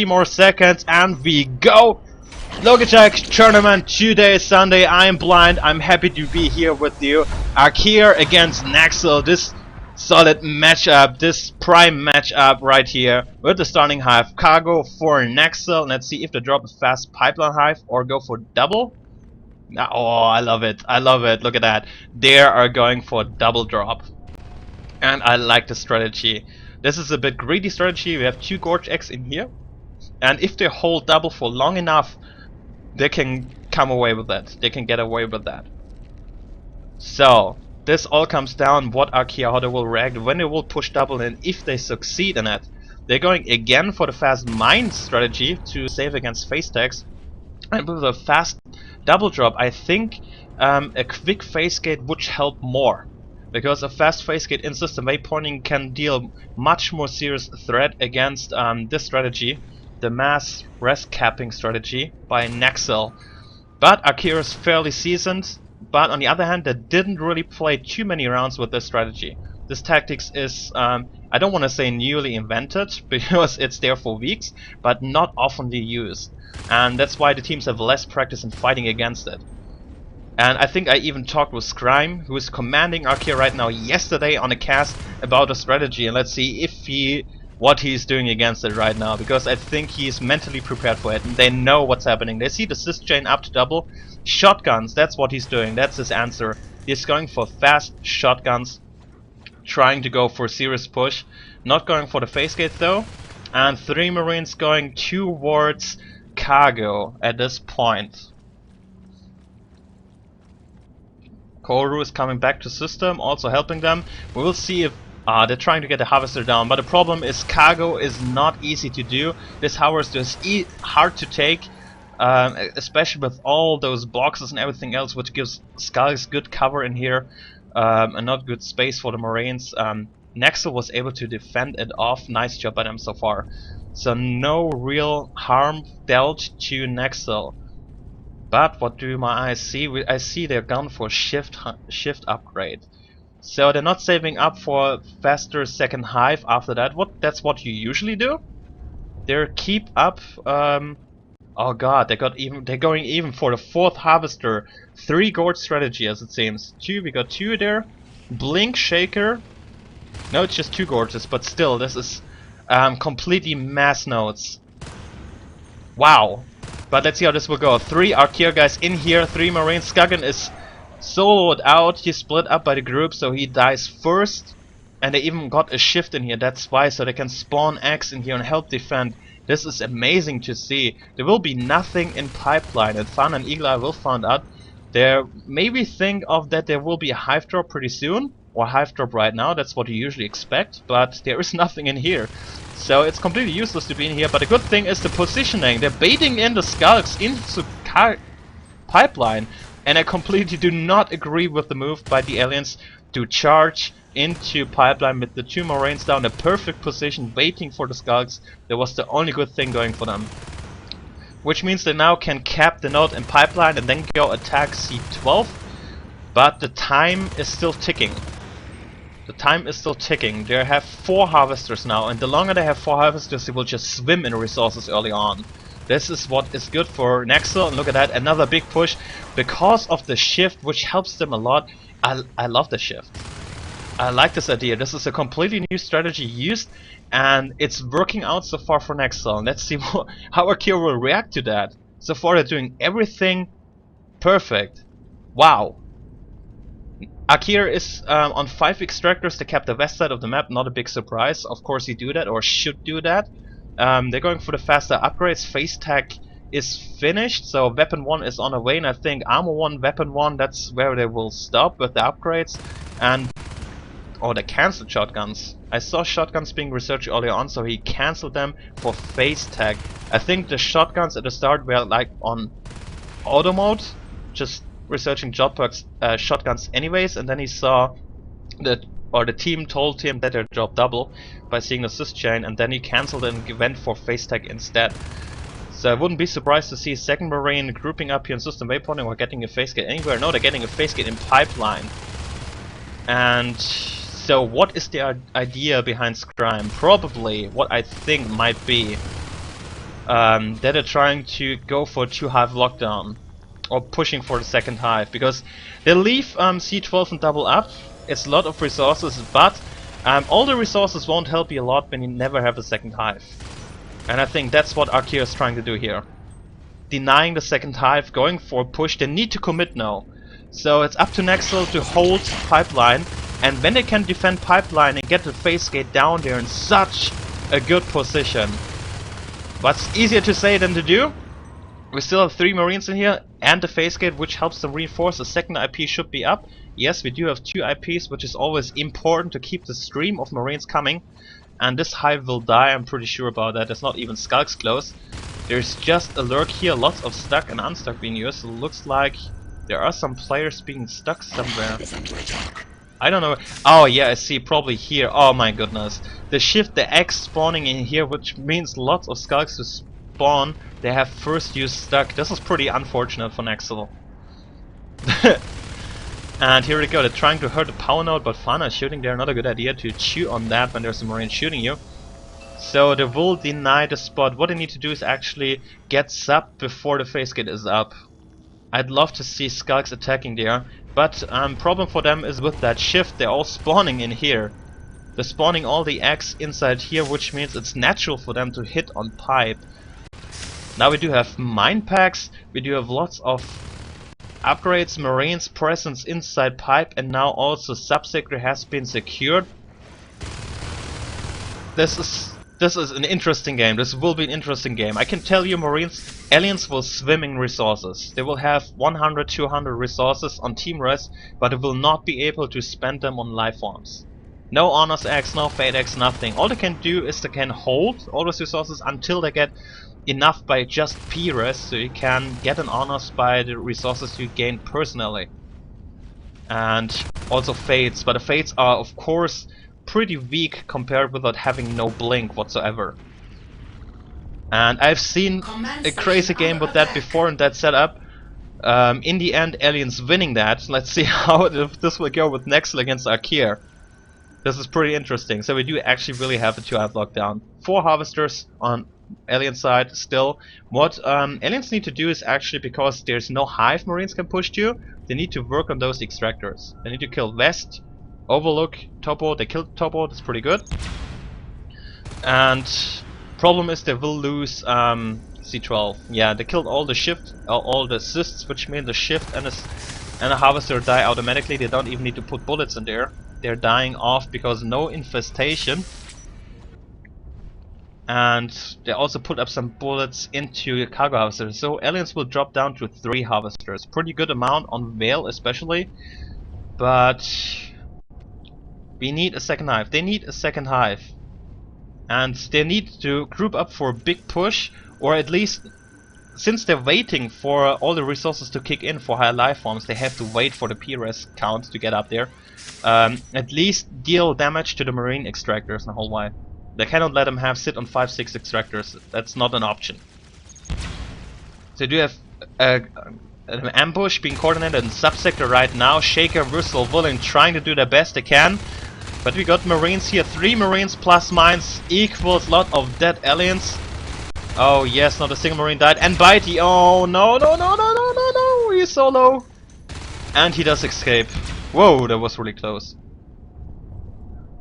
more seconds and we go! Logitech tournament today, Sunday. I am blind. I'm happy to be here with you. Archaea against Nexzil. This solid matchup, this prime matchup right here with the starting hive. Cargo for Nexzil. Let's see if they drop a fast pipeline hive or go for double. Oh, I love it. I love it. Look at that. They are going for double drop. And I like the strategy. This is a bit greedy strategy. We have 2 Gorge Eggs in here. And if they hold double for long enough, they can come away with that. They can get away with that. So, this all comes down what Archaea, how they will react when they will push double, and if they succeed in it. They're going again for the fast mine strategy to save against face tags. And with a fast double drop, I think a quick phase gate would help more. Because a fast phase gate in system waypointing can deal much more serious threat against this strategy, the mass res capping strategy by Nexzil. But Archaea is fairly seasoned, but on the other hand they didn't really play too many rounds with this strategy. This tactics is, I don't want to say newly invented, because it's there for weeks, but not oftenly used. And that's why the teams have less practice in fighting against it. And I think I even talked with Scrime, who is commanding Archaea right now, yesterday on a cast about the strategy, and let's see if what he's doing against it right now, because I think he's mentally prepared for it and they know what's happening. They see the cis chain up to double. Shotguns, that's what he's doing, that's his answer. He's going for fast shotguns, trying to go for serious push, not going for the phase gate though. And 3 Marines going towards cargo at this point. Koru is coming back to system, also helping them. We will see if they're trying to get the harvester down, but the problem is cargo is not easy to do. This harvester is hard to take, especially with all those boxes and everything else, which gives Skulls good cover in here and not good space for the Marines. Nexzil was able to defend it off. Nice job by them so far. So no real harm dealt to Nexzil. But what do my eyes see? I see they're gone for shift upgrade. So they're not saving up for faster second hive after that. That's what you usually do. They keep up. Oh god, they're going even for the 4th harvester. 3 Gorge strategy as it seems. We got 2 there. Blink Shaker. No, it's just 2 Gorges, but still, this is completely mass nodes. Wow. But let's see how this will go. 3 Archaea guys in here, 3 Marines. Skagan is soloed out. He's split up by the group, so he dies first. And they even got a shift in here, that's why, so they can spawn eggs in here and help defend. This is amazing to see. There will be nothing in pipeline, and Fan and Eagle Eye will find out. There maybe think of that there will be a hive drop pretty soon, or hive drop right now, that's what you usually expect, but there is nothing in here. So it's completely useless to be in here, but the good thing is the positioning. They're baiting in the skulks into pipeline, and I completely do not agree with the move by the aliens to charge into pipeline with the 2 Marines down, a perfect position waiting for the skulks. That was the only good thing going for them. Which means they now can cap the node in pipeline and then go attack C12, but the time is still ticking. The time is still ticking. They have 4 harvesters now, and the longer they have 4 harvesters, they will just swim in resources early on. This is what is good for Nexzil, and look at that, another big push because of the shift, which helps them a lot. I love the shift. I like this idea. This is a completely new strategy used, and it's working out so far for Nexzil. Let's see how Archaea will react to that. So far they're doing everything perfect. Wow. Archaea is on 5 extractors to cap the west side of the map, not a big surprise. Of course you do that, or should do that. They're going for the faster upgrades. Face tag is finished, so weapon 1 is on the way, and I think armor 1, weapon 1, that's where they will stop with the upgrades. And they cancelled shotguns. I saw shotguns being researched earlier on, so he cancelled them for face tag. I think the shotguns at the start were like on auto mode, just researching shotguns anyways, and then he saw that, or the team told him that they dropped double by seeing the cis chain, and then he cancelled and went for face tag instead. So I wouldn't be surprised to see 2nd Marine grouping up here in system waypointing or getting a phase gate anywhere. No, they're getting a phase gate in pipeline. And so what is the idea behind Scrime? Probably what I think might be that are trying to go for 2 hive lockdown or pushing for the second hive, because they leave C12 and double up. It's a lot of resources, but all the resources won't help you a lot when you never have a second hive. And I think that's what Archaea is trying to do here. Denying the second hive, going for a push. They need to commit now. So it's up to Nexzil to hold pipeline, and when they can defend pipeline and get the phase gate down, they're in such a good position. But it's easier to say than to do. We still have 3 marines in here and the phase gate, which helps them reinforce. The second IP should be up. Yes, we do have 2 IPs, which is always important to keep the stream of marines coming. And this hive will die, I'm pretty sure about that. There's not even skulks close. There's just a lurk here, lots of stuck and unstuck being used. It looks like there are some players being stuck somewhere. I don't know. Oh yeah, I see, probably here. Oh my goodness. The shift, the X spawning in here, which means lots of skulks to spawn. They have first use stuck. This is pretty unfortunate for Nexzil. And here we go, they're trying to hurt the power node, but Fana is shooting there. Not a good idea to chew on that when there's a marine shooting you. So they will deny the spot. What they need to do is actually get sub before the phase gate is up. I'd love to see skulks attacking there, but problem for them is with that shift, they're all spawning in here. They're spawning all the X inside here, which means it's natural for them to hit on pipe. Now we do have mine packs, we do have lots of upgrades, marines presence inside pipe, and now also subsector has been secured. This is an interesting game. This will be an interesting game. I can tell you, marines, aliens will swim in resources. They will have 100, 200 resources on team res, but they will not be able to spend them on life forms. No honors X, no fate X, nothing. All they can do is they can hold all those resources until they get enough by just P-res, so you can get an honors by the resources you gain personally. And also fates, but the fates are of course pretty weak compared with having no blink whatsoever. And I've seen a crazy game with that before in that setup. In the end, aliens winning that. Let's see how this will go with Nexzil against Archaea. This is pretty interesting. So we do actually really have a 2-hive lockdown. 4 harvesters on alien side still. What aliens need to do is actually, because there's no hive marines can push to, they need to work on those extractors. They need to kill West, Overlook, Topo. They killed Topo, that's pretty good. And problem is they will lose C12. Yeah, they killed all the shift, all the assists, which mean the shift and a harvester die automatically. They don't even need to put bullets in there. They're dying off because no infestation. And they also put up some bullets into cargo harvesters. So aliens will drop down to 3 harvesters. Pretty good amount on Vale especially. But we need a second hive. They need a second hive. And they need to group up for a big push, or at least, since they're waiting for all the resources to kick in for higher life forms, they have to wait for the P-res count to get up there. At least deal damage to the marine extractors and the whole way. They cannot let them sit on 5-6 extractors. That's not an option. So you do have an ambush being coordinated in subsector right now. Shaker versus Willing trying to do their best they can. But we got marines here. 3 marines plus mines equals lot of dead aliens. Oh yes, not a single marine died. And Bitey, oh no, no, no, no, no, no, no, he's so low. And he does escape. Whoa, that was really close.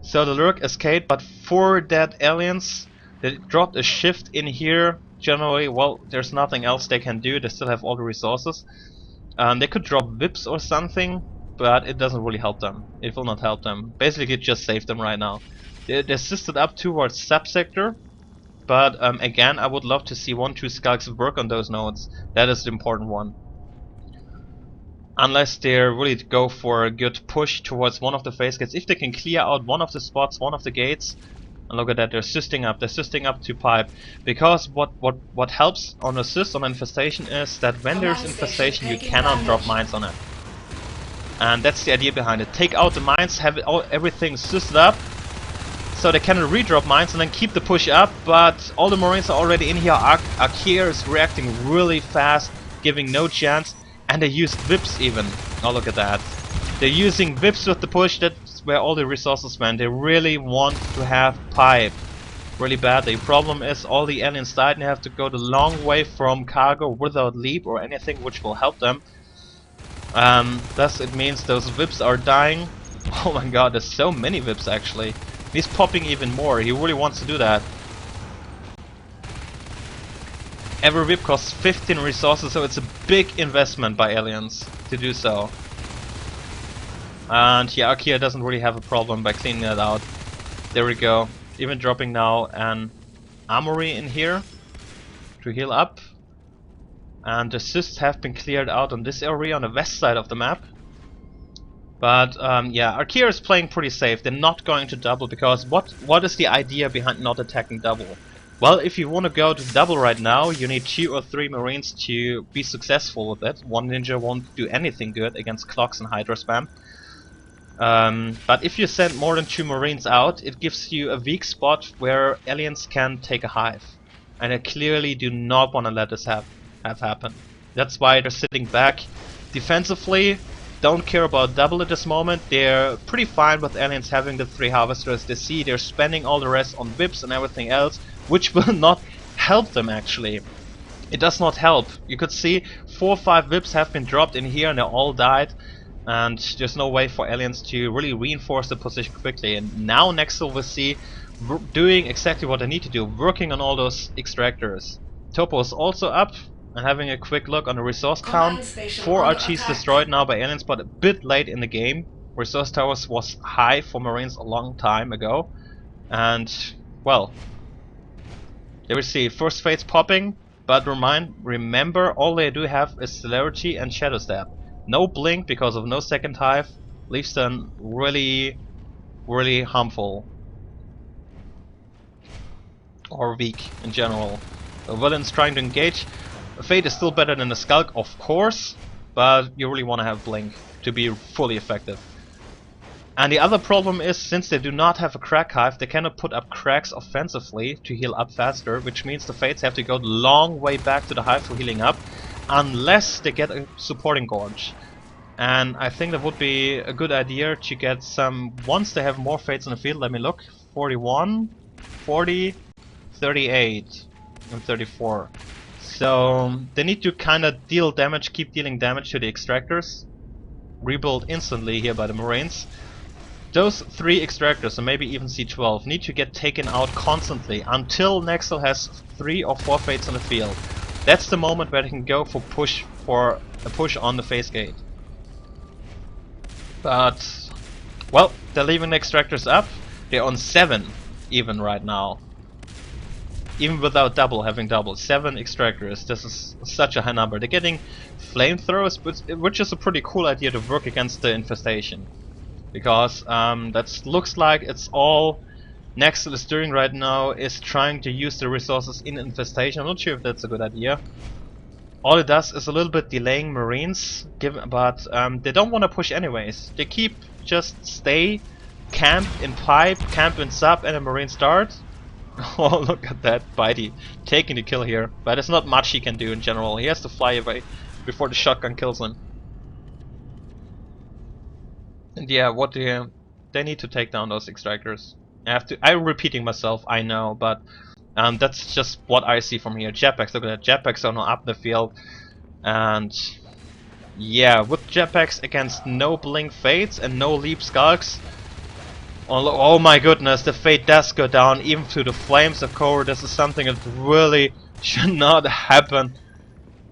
So the Lurk escaped, but 4 dead aliens. They dropped a shift in here. Generally, well, there's nothing else they can do. They still have all the resources. They could drop whips or something, but it doesn't really help them. It will not help them. Basically, it just saved them right now. They assisted up towards subsector, but again, I would love to see 1-2 skulks work on those nodes. That is the important one. Unless they really go for a good push towards one of the phase gates. If they can clear out one of the spots, one of the gates, and look at that, they're assisting up to pipe. Because what helps on assist on infestation is that when there's infestation, you cannot drop mines on it. And that's the idea behind it. Take out the mines, have everything assisted up, so they can redrop mines and then keep the push up. But all the marines are already in here. Archaea is reacting really fast, giving no chance. And they used whips even. Oh, look at that. They're using whips with the push. That's where all the resources went. They really want to have pipe. really bad. The problem is all the aliens died and they have to go the long way from cargo without leap or anything which will help them. Thus it means those VIPs are dying. Oh my god, there's so many VIPs actually. He's popping even more, he really wants to do that. Every VIP costs 15 resources, so it's a big investment by aliens to do so. And yeah, Archaea doesn't really have a problem by cleaning that out. There we go. Even dropping now an armory in here to heal up. And the assists have been cleared out on this area on the west side of the map. But yeah, Archaea is playing pretty safe. They're not going to double because what is the idea behind not attacking double? Well, if you want to go to double right now, you need 2 or 3 marines to be successful with it. One ninja won't do anything good against clocks and hydra spam. But if you send more than 2 marines out, it gives you a weak spot where aliens can take a hive. And I clearly do not want to let this have happen. That's why they're sitting back defensively. Don't care about double at this moment. They're pretty fine with aliens having the 3 harvesters. They see they're spending all the rest on VIPs and everything else, which will not help them actually. It does not help. You could see 4 or 5 VIPs have been dropped in here and they all died. And there's no way for aliens to really reinforce the position quickly. And now Nexzil will see doing exactly what they need to do, working on all those extractors. Topo is also up and having a quick look on the resource count. 4 RTs destroyed now by aliens, but a bit late in the game. Resource towers was high for marines a long time ago. And well, there we see first fates popping, but remember all they do have is celerity and shadow step. No blink because of no second hive leaves them really harmful or weak in general. The villain's trying to engage. Fate is still better than the Skulk, of course, but you really want to have blink to be fully effective. And the other problem is, since they do not have a crack hive, they cannot put up cracks offensively to heal up faster, which means the Fates have to go the long way back to the hive for healing up, unless they get a supporting gorge. And I think that would be a good idea to get some, once they have more Fates in the field. Let me look. 41, 40, 38 and 34. So they need to kinda deal damage, keep dealing damage to the extractors. Rebuild instantly here by the marines. Those 3 extractors, and maybe even C12, need to get taken out constantly until Nexzil has 3 or 4 Fates in the field. That's the moment where they can go for a push on the phase gate. But well, they're leaving the extractors up. They're on 7 even right now. Even without having double. 7 extractors. This is such a high number. They're getting flamethrowers, which is a pretty cool idea to work against the infestation. Because that looks like it's all Nexzil is doing right now, is trying to use the resources in infestation. I'm not sure if that's a good idea. All it does is a little bit delaying marines, but they don't want to push anyways. They stay, camp in pipe, camp in sub, and a marine start. Oh, look at that, Bitey taking the kill here. But there's not much he can do in general. He has to fly away before the shotgun kills him. And yeah, they need to take down those extractors. I'm repeating myself, I know, but that's just what I see from here. Jetpacks, look at that, jetpacks are now up the field. And yeah, with jetpacks against no blink fates and no leap skulks. Oh my goodness, the fate does go down even to the flames of core. This is something that really should not happen.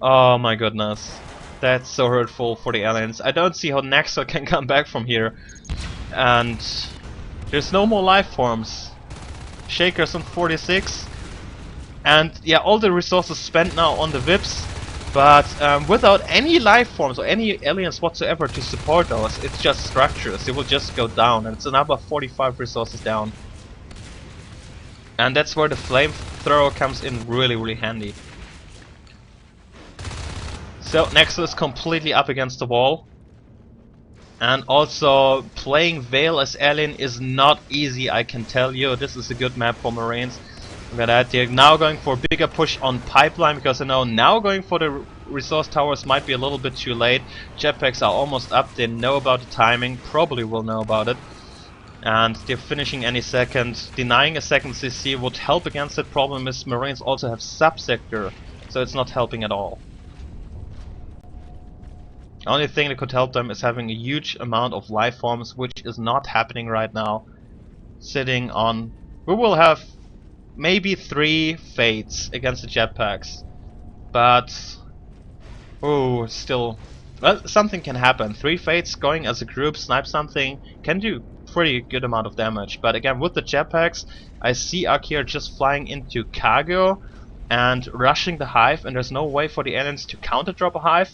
Oh my goodness. That's so hurtful for the aliens. I don't see how Nexzil can come back from here. And there's no more life forms. Shakers on 46. And yeah, all the resources spent now on the VIPs. But without any life forms or any aliens whatsoever to support those, it's just structures. They will just go down, and it's another 45 resources down. And that's where the flamethrower comes in really handy. So Nexzil is completely up against the wall. And also playing Vale as alien is not easy, I can tell you. This is a good map for marines. Look at that, they're now going for a bigger push on pipeline because they know now going for the resource towers might be a little bit too late. Jetpacks are almost up, they know about the timing, probably will know about it. and they're finishing any second. Denying a second CC would help against it. Problem is Marines also have subsector, so it's not helping at all. The only thing that could help them is having a huge amount of life forms, which is not happening right now. Sitting on... We will have maybe 3 Fates against the jetpacks. But... oh, still... well, something can happen. 3 Fates going as a group, snipe something, can do pretty good amount of damage. But again, with the jetpacks, I see Archaea just flying into cargo and rushing the hive, and there's no way for the aliens to counter drop a hive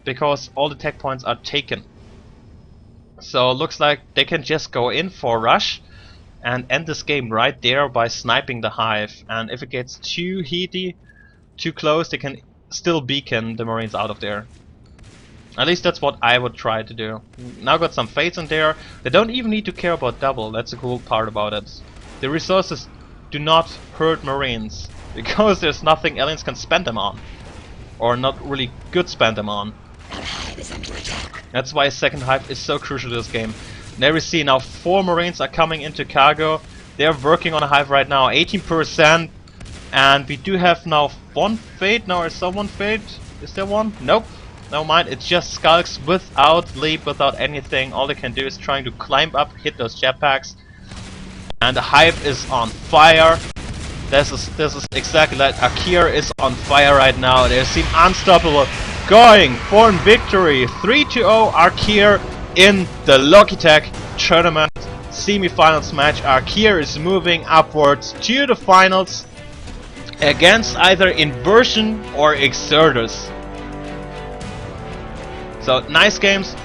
because all the tech points are taken. So looks like they can just go in for a rush and end this game right there by sniping the hive. And if it gets too heaty, too close, they can still beacon the Marines out of there. At least that's what I would try to do. Now got some Fates in there. They don't even need to care about double. That's the cool part about it. The resources do not hurt Marines because there's nothing aliens can spend them on, or not really good spend them on. That's why second hive is so crucial to this game. There we see now 4 Marines are coming into cargo. They're working on a hive right now, 18%, and we do have now 1 Fate. Now is there 1 Fate? Is there one? Nope. Never mind, it's just skulks without leap, without anything. All they can do is trying to climb up, hit those jetpacks. And the hive is on fire. This is exactly that. Archaea is on fire right now. They seem unstoppable. Going for a victory. 3-0 Archaea in the Logitech tournament semi-finals match. Archaea is moving upwards to the finals against either Inversion or Exertus. So nice games,